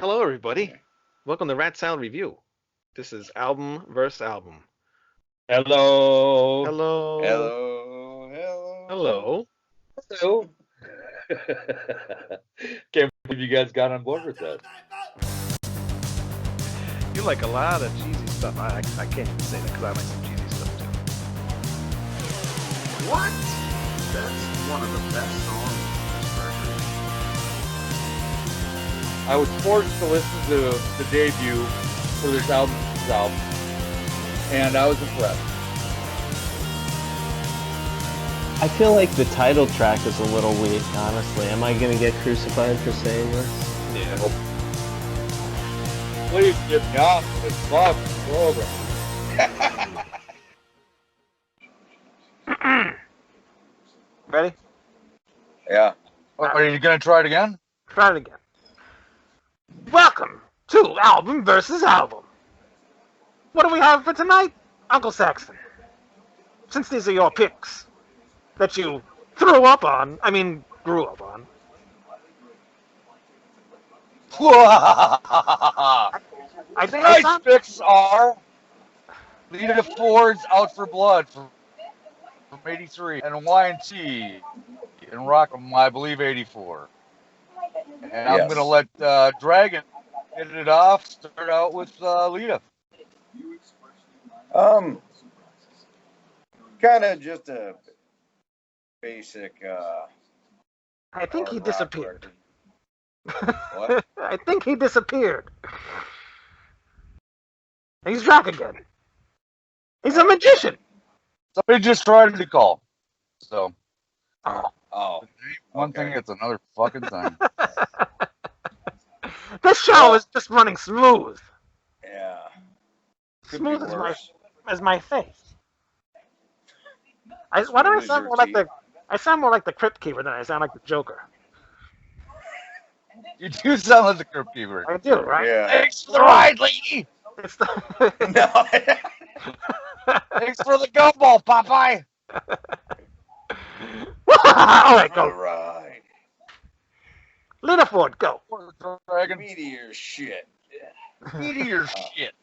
Hello, everybody. Welcome to Rat Salad Review. This is album versus album. Hello. Hello. Hello, hello. Hello. Hello. Can't believe you guys got on board with that. You like a lot of cheesy stuff. I can't even say that because I like some cheesy stuff too. What? That's one of the best songs on this record. I was forced to listen to the debut for this album, and I was impressed. I feel like the title track is a little weak, honestly. Am I gonna get crucified for saying this? Yeah. Please get me off this fucking program. Ready? Yeah. Are you going to try it again? Try it again. Welcome to Album versus Album. What do we have for tonight, Uncle Saxon? Since these are your picks that you grew up on. I Tonight's picks are Lita Fords, Out for Blood from '83, and Y&T and Rock 'em, I believe, '84. And I'm going to let Dragon get it off. Start out with Lita. Kind of just a basic. I think he disappeared. What? I think he disappeared. He's back again. He's a magician. Somebody just tried to call. So, Oh. one thing, it's another fucking thing. This show is just running smooth. Yeah. Could Smooth be as worse. my face. Why do I Smooth as sound your more like teeth. I sound more like the Crypt Keeper than I sound like the Joker. You do sound like the Crypt Keeper. I do, right? Yeah. Thanks for the ride, lady. It's the No. Thanks for the gumball, Popeye. All right, All go. right. Lita Ford, go. Dragon. Meteor shit. Meteor shit.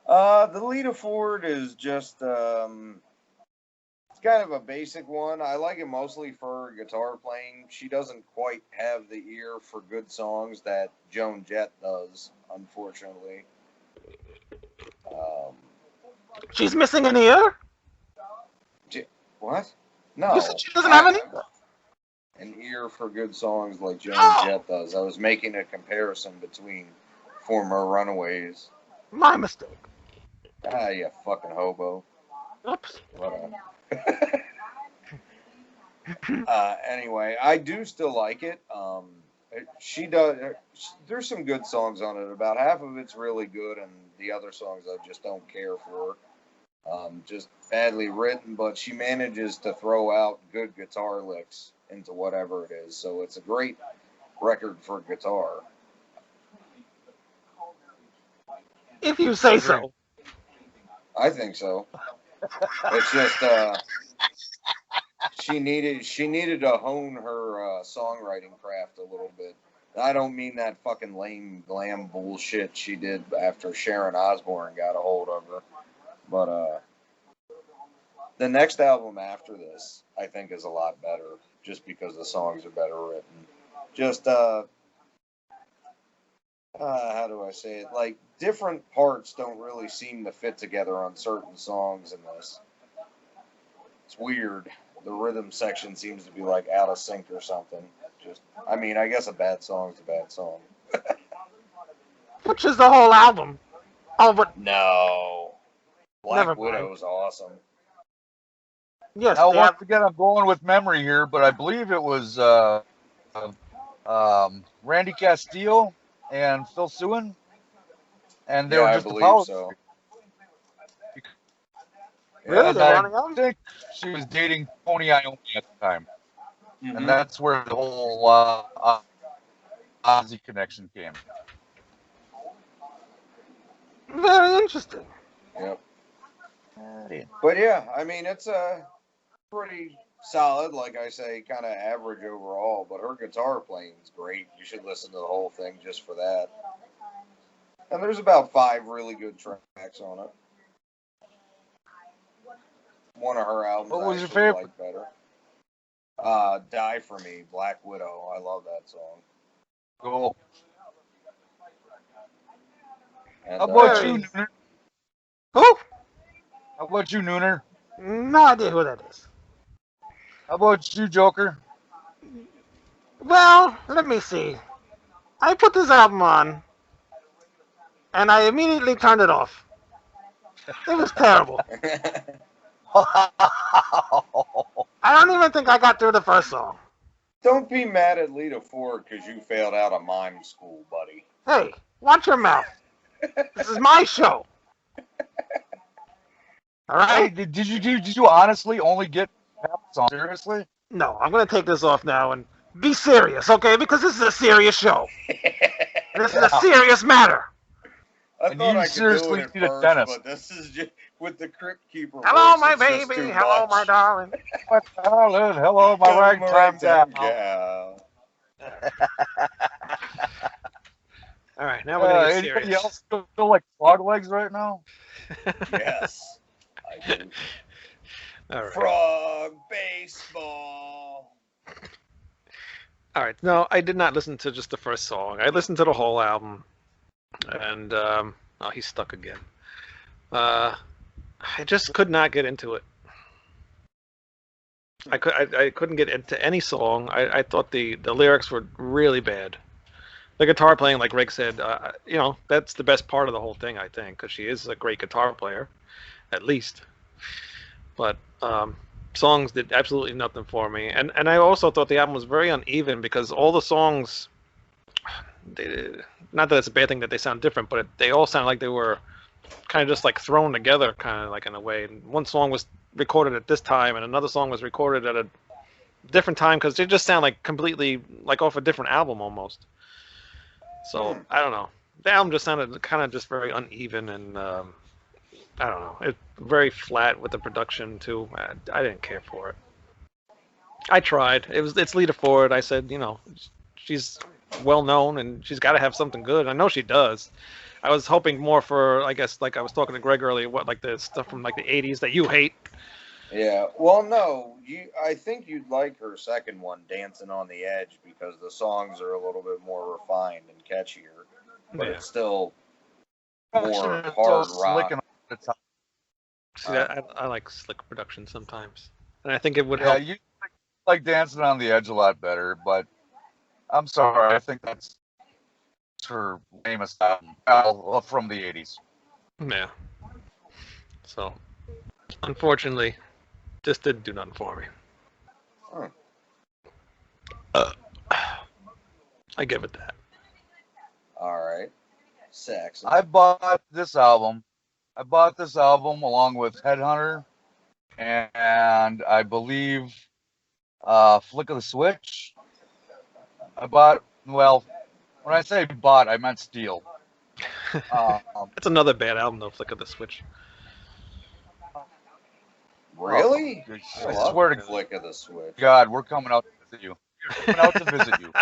The Lita Ford is just it's kind of a basic one. I like it mostly for her guitar playing. She doesn't quite have the ear for good songs that Joan Jett does, unfortunately. She's missing an ear? What? No. You said she doesn't have an ear? An ear for good songs like Joan Oh. Jett does. I was making a comparison between former Runaways. My mistake. Ah, you fucking hobo. Oops. Anyway, I do still like it. She does. There's some good songs on it. About half of it's really good, and the other songs I just don't care for. Just badly written, but she manages to throw out good guitar licks into whatever it is. So it's a great record for guitar. If you say so. I think so. It's just she needed to hone her songwriting craft a little bit. I don't mean that fucking lame glam bullshit she did after Sharon Osbourne got a hold of her, but the next album after this I think is a lot better, just because the songs are better written. Just how do I say it? Like, different parts don't really seem to fit together on certain songs in this. It's weird. The rhythm section seems to be like out of sync or something. I guess a bad song's a bad song. Which is the whole album. Oh, but No. Never Black mind. Widow's awesome. yes, Now, they have, once again, I'm going with memory here, but I believe it was Randy Castillo and Phil Sewin, and they were I just a believe power. so. Really? And They're I running out? think she was dating Tony Iommi at the time, Mhm. and that's where the whole Ozzy connection came. Very interesting. Yep. But yeah, it's a pretty solid, like I say, kind of average overall, but her guitar playing's great. You should listen to the whole thing just for that. And there's about 5 really good tracks on it. One of her albums What I was your actually favorite? like better. Die For Me, Black Widow. I love that song. Cool. And, How about Hey. you, Nooner? Who? How about you, Nooner? No idea who that is. How about you, Joker? Well, let me see. I put this album on, and I immediately turned it off. It was terrible. I don't even think I got through the first song. Don't be mad at Lita Ford because you failed out of mime school, buddy. Hey, watch your mouth. This is my show. All Hey, right? did you honestly only get half the song? Seriously? No, I'm going to take this off now and be serious, okay? Because this is a serious show. This is a serious matter. I And thought you I could do seriously it at need a first, dentist. but this is just with the Crypt Keeper. Hello, voice, my it's just baby. too Hello, much. my darling. My darling, hello, my ragtime gal. gal. All right, now we're going to get Anybody serious. else feel like frog legs right now? Yes, I do. All right. Frog baseball. All right. No, I did not listen to just the first song. I listened to the whole album, and oh, he's stuck again. I just could not get into it. I couldn't get into any song. I thought the lyrics were really bad. The guitar playing, like Rick said, that's the best part of the whole thing, I think, because she is a great guitar player, at least. But songs did absolutely nothing for me, and I also thought the album was very uneven because all the songs, not that it's a bad thing that they sound different, but they all sound like they were kind of just like thrown together, kind of like in a way. And one song was recorded at this time, and another song was recorded at a different time because they just sound like completely like off a different album almost. So I don't know. The album just sounded kind of just very uneven, and I don't know. It's very flat with the production too. I didn't care for it. I tried. It's Lita Ford. I said, she's well known and she's got to have something good. I know she does. I was hoping more for, I guess, like I was talking to Greg earlier, what like the stuff from like the '80s that you hate. Yeah. Well, no. I think you'd like her second one, Dancing on the Edge, because the songs are a little bit more refined and catchier, but Yeah. it's still Actually, more it's hard so rock. slick and the top. See, I like slick production sometimes, and I think it would Yeah, help. you like Dancing on the Edge a lot better, but I'm sorry, I think that's her famous album from the 80s. Yeah. So, unfortunately, this didn't do nothing for me. Huh. I give it that. All right. Saxon. I bought this album along with Headhunter and I believe Flick of the Switch. When I say bought, I meant steal. That's another bad album, though. Flick of the Switch. Really? I I love swear to Flick of the Switch. God, we're coming out to visit you. We're coming out to visit you.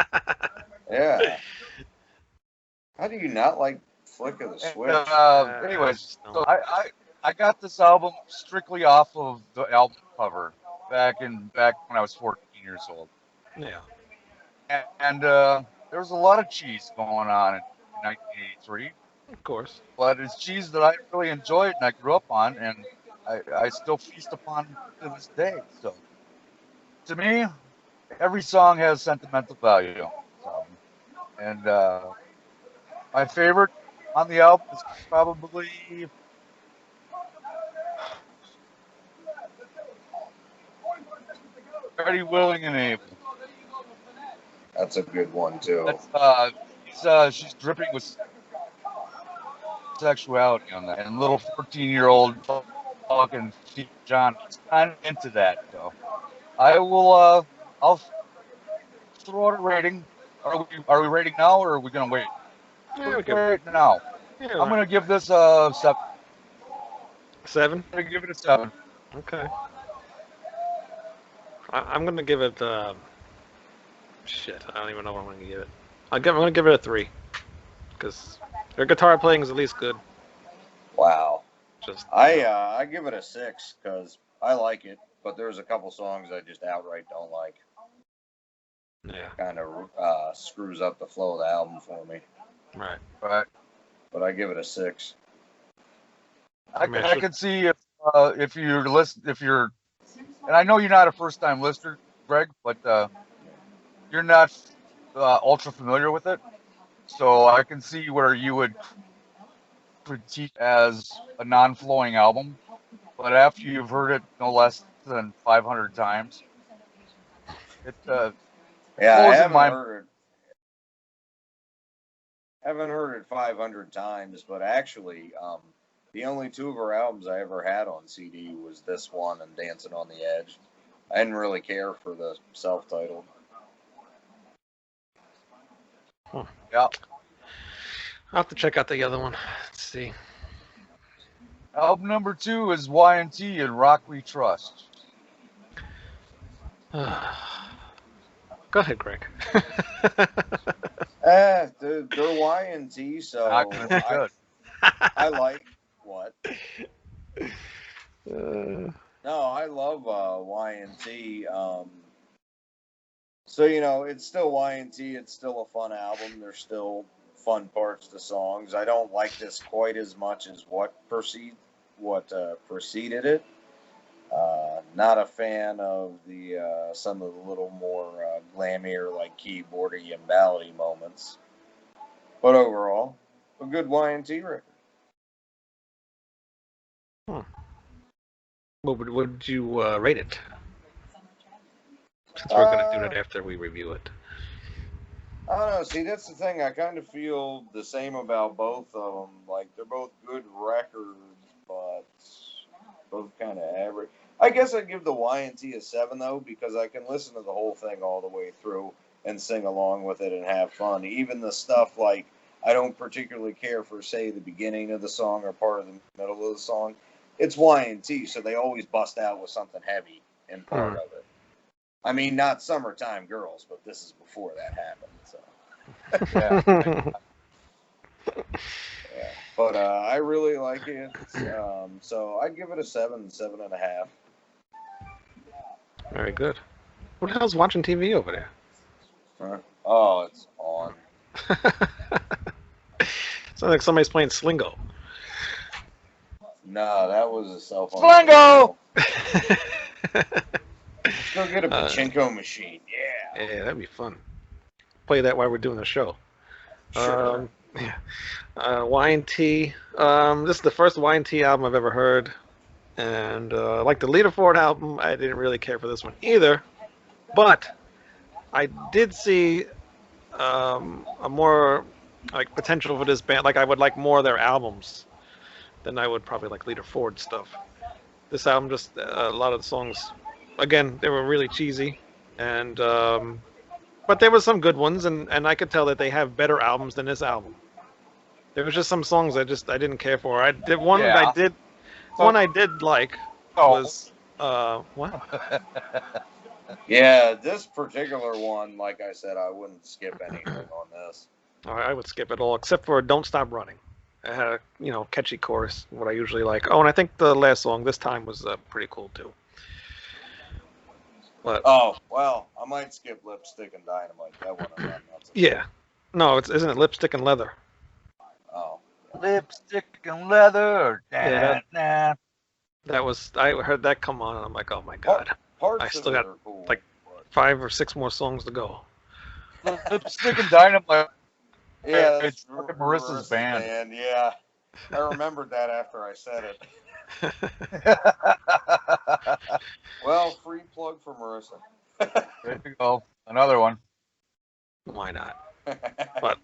Yeah. How do you not like Flick of the Switch? Anyways, so I got this album strictly off of the album cover back when I was 14 years old. Yeah. And there was a lot of cheese going on in 1983. Of course. But it's cheese that I really enjoyed and I grew up on, and I still feast upon to this day. So to me, every song has sentimental value. And my favorite on the album is probably Ready, Willing, and Able. That's a good one too. She's dripping with sexuality on that, and little 14-year-old fucking Steve John is kind of into that. So I will. I'll throw out a rating. Are we rating now, or are we gonna wait? Yeah, we We're rating now. Yeah, I'm gonna give this a 7. 7. I'm gonna give it a 7. Okay. I'm gonna give it. Shit, I don't even know what I'm gonna give it. I'm gonna give it a 3 because their guitar playing is at least good. Wow. Just I give it a 6 because I like it, but there's a couple songs I just outright don't like. yeah, Kind of screws up the flow of the album for me. right. Right. But I give it a 6. I, mean, I can see if you're, and I know you're not a first time listener, Greg, but you're not ultra familiar with it, so I can see where you would critique as a non-flowing album. But after you've heard it no less than 500 times, it Yeah, I flows in haven't my. heard it 500 times, but actually, the only 2 of her albums I ever had on CD was this one and Dancing on the Edge. I didn't really care for the self-titled. Yeah. I'll have to check out the other one. Let's see. Album number 2 is Y&T and Rock We Trust. Go ahead, Greg. They're Y&T, so Not gonna be good. I like what? Uh, No, I love Y&T. So it's still Y&T. It's still a fun album. There's still fun parts to songs. I don't like this quite as much as what preceded it. Not a fan of the some of the little more glammier, like keyboardy and ballady moments. But overall, a good Y&T record. what would you rate it? Since we're gonna do that after we review it. I don't know. See, that's the thing. I kind of feel the same about both of them. Like, they're both good records, but both kind of average. I guess I'd give the Y&T a 7, though, because I can listen to the whole thing all the way through and sing along with it and have fun. Even the stuff like I don't particularly care for, say, the beginning of the song or part of the middle of the song. It's Y&T, so they always bust out with something heavy in part of it. I mean, not Summertime Girls, but this is before that happened. So. Yeah. But I really like it. So I'd give it a 7, 7.5. Very good. Who the hell's watching TV over there? Oh, it's on. Sounds like somebody's playing Slingo. No, that was a cell phone. Slingo! Let's go get a pachinko machine. Yeah. Yeah, that'd be fun. Play that while we're doing the show. Sure. Yeah. Y&T. This is the first Y&T album I've ever heard. And like the Lita Ford album, I didn't really care for this one either. But I did see a more like potential for this band. Like I would like more of their albums than I would probably like Lita Ford stuff. This album, just a lot of the songs, again, they were really cheesy, and but there were some good ones, and I could tell that they have better albums than this album. There was just some songs I didn't care for. I did one Yeah. I did like was what? Yeah, this particular one, like I said, I wouldn't skip anything on this. I would skip it all except for "Don't Stop Running." It had a catchy chorus, what I usually like. Oh, and I think the last song this time was pretty cool too. But Oh, well, I might skip Lipstick and Dynamite. That one I'm not yeah, no, isn't it Lipstick and Leather? Oh. Lipstick and leather. Yeah, Nah. I heard that come on, and I'm like, oh my god, Parts I of still it got, are cool. like, 5 or 6 more songs to go. Lipstick and Dynamite. Yeah, It's fucking Marissa's band. Yeah, I remembered that after I said it. Well, free plug for Marissa. There you go. Another one. Why not? But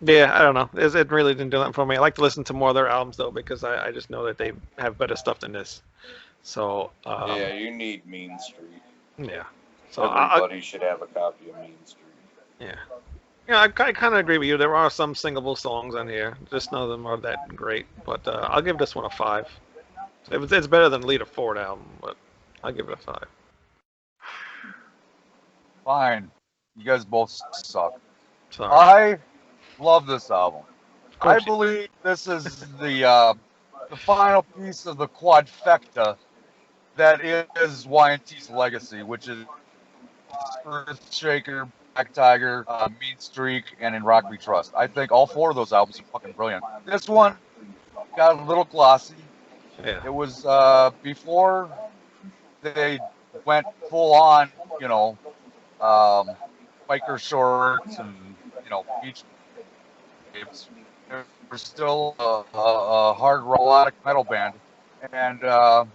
yeah, I don't know. It really didn't do that for me. I like to listen to more of their albums though, because I just know that they have better stuff than this. So Yeah, you need Mean Street. yeah. So Everybody should have a copy of Mean Street. Yeah. Yeah, I kind of agree with you. There are some singable songs on here. Just none of them are that great. But I'll give this one a 5. It's better than Lita Ford album, but I'll give it a 5. Fine. You guys both suck. Sorry. I love this album. Of I course. believe this is the final piece of the quadfecta that is Y&T's legacy, which is Earthshaker, Black Tiger, Mean Streak, and In Rock We Trust. I think all 4 of those albums are fucking brilliant. This one got a little glossy. Yeah. It was before they went full on, biker shorts and beach babes. They were still a hard melodic metal band, and I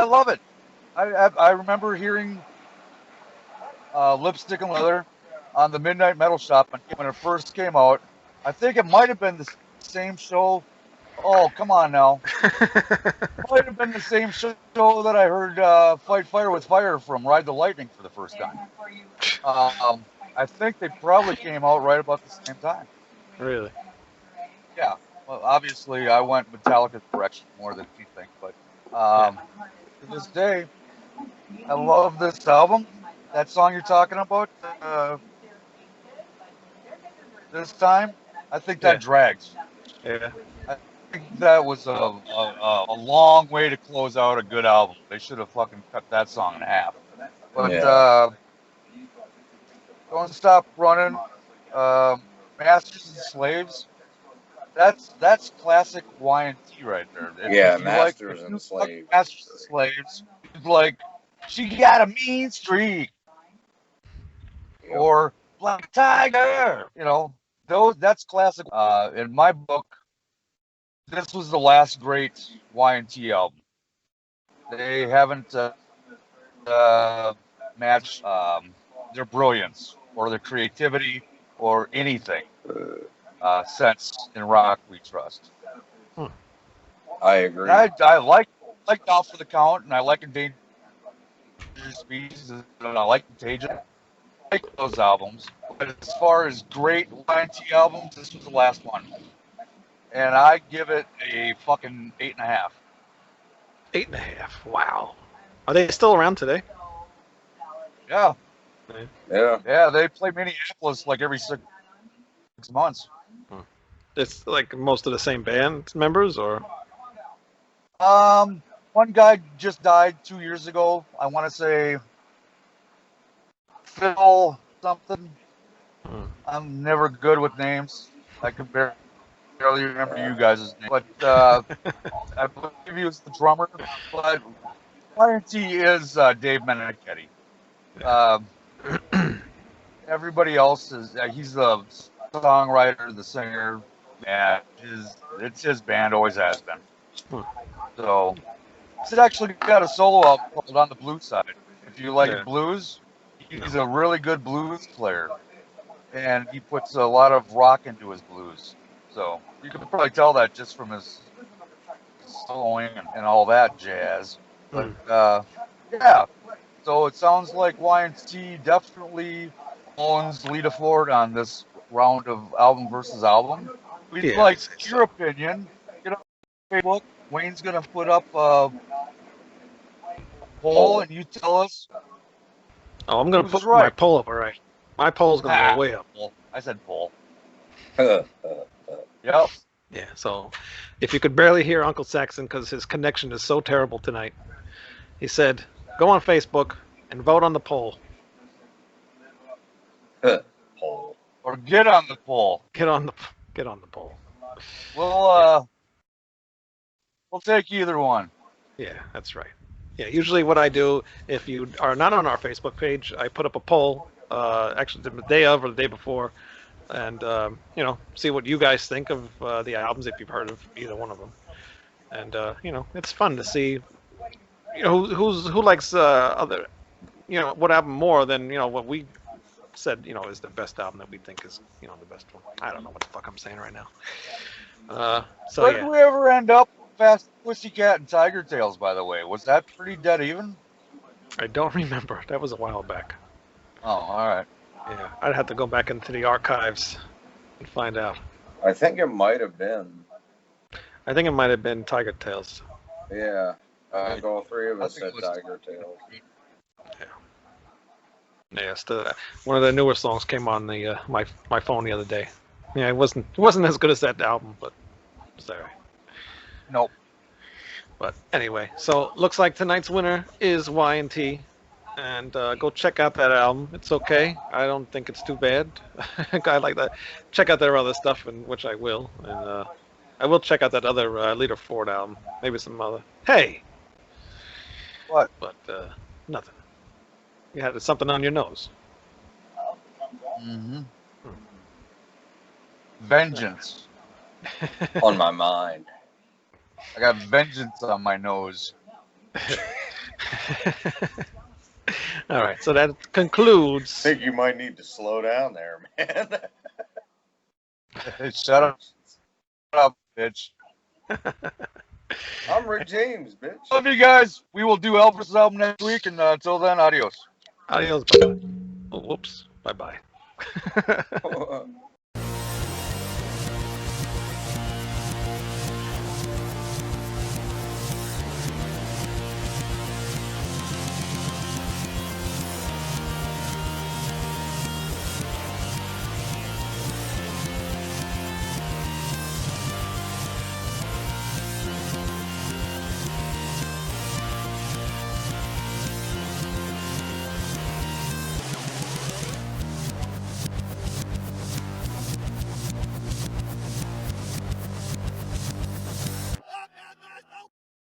love it. I remember hearing Lipstick and Leather on the Midnight Metal Shop when it first came out. I think it might have been the same show. Oh, come on now. Might have been the same show that I heard Fight Fire with Fire from Ride the Lightning for the first time. I think they probably came out right about the same time. Really? Yeah. Well, obviously, I went Metallica's direction more than anything, but to this day, I love this album. That song you're talking about this time, I think that drags. Yeah. I think that was a long way to close out a good album. They should have fucking cut that song in half. But Don't Stop Running, Masters and Slaves. That's classic Y&T right there. Yeah, Masters and Slaves. Masters and Slaves. Like, she got a mean streak. Yep. Or Black Tiger. That's classic. In my book, this was the last great Y&T album. They haven't matched their brilliance or their creativity or anything since In Rock We Trust. I agree. I like Off for the Count, and I like Endangered Species, and I like Contagion. I like those albums. But as far as great Y&T albums, this was the last one. And I give it a fucking 8.5. 8.5. Wow. Are they still around today? Yeah. Yeah. Yeah, they play Minneapolis like every 6 months. It's like most of the same band members, or? One guy just died 2 years ago. I want to say Phil something. I'm never good with names. I can barely remember you guys' name. But I believe he was the drummer. But Y&T is Dave Meniketti. Everybody else is he's the songwriter, the singer, and it's his band, always has been. So he's actually got a solo album called On the Blues Side. If you like blues, he's a really good blues player, and he puts a lot of rock into his blues. So you can probably tell that just from his soloing and all that jazz. But yeah. So it sounds like Y&T definitely owns Lita Ford on this round of album versus album. We'd like your opinion. Get on Facebook. Wayne's gonna put up a poll, and you tell us. Oh, I'm gonna put my poll up. All right, my poll's gonna go way up. I said poll. Yep. Yeah. So, if you could barely hear Uncle Saxon because his connection is so terrible tonight, he said, "Go on Facebook and vote on the poll." Poll. Or get on the poll. Get on the poll. We'll take either one. Yeah, that's right. Yeah, usually what I do, if you are not on our Facebook page, I put up a poll, actually the day of or the day before, and see what you guys think of the albums if you've heard of either one of them. And it's fun to see, who likes other, what album more than what we said is the best album that we think is the best one. I don't know what the fuck I'm saying right now. Where did we ever end up? Fast Pussycat and Tiger Tails, by the way. Was that pretty dead even? I don't remember. That was a while back. Oh, all right. Yeah, I'd have to go back into the archives and find out. I think it might have been. I think it might have been Tiger Tails. Yeah, I think all three of us said Tiger Tails. Yeah. Yeah, still, one of the newer songs came on the my phone the other day. Yeah, it wasn't as good as that album, but it's alright. Nope. But anyway, so looks like tonight's winner is Y&T, and go check out that album. It's okay. I don't think it's too bad. I like that. Check out their other stuff, and which I will, and I will check out that other Lita Ford album. Maybe some other. Hey, What? but nothing. You had something on your nose. Mm-hmm. Vengeance. On my mind. I got vengeance on my nose. All right, so that concludes. I think you might need to slow down there, man. Shut up, bitch. I'm Rick James, bitch. Love you guys. We will do Elvis' album next week, and until then, adios. Adios. Bye-bye. Oh, whoops. Bye-bye.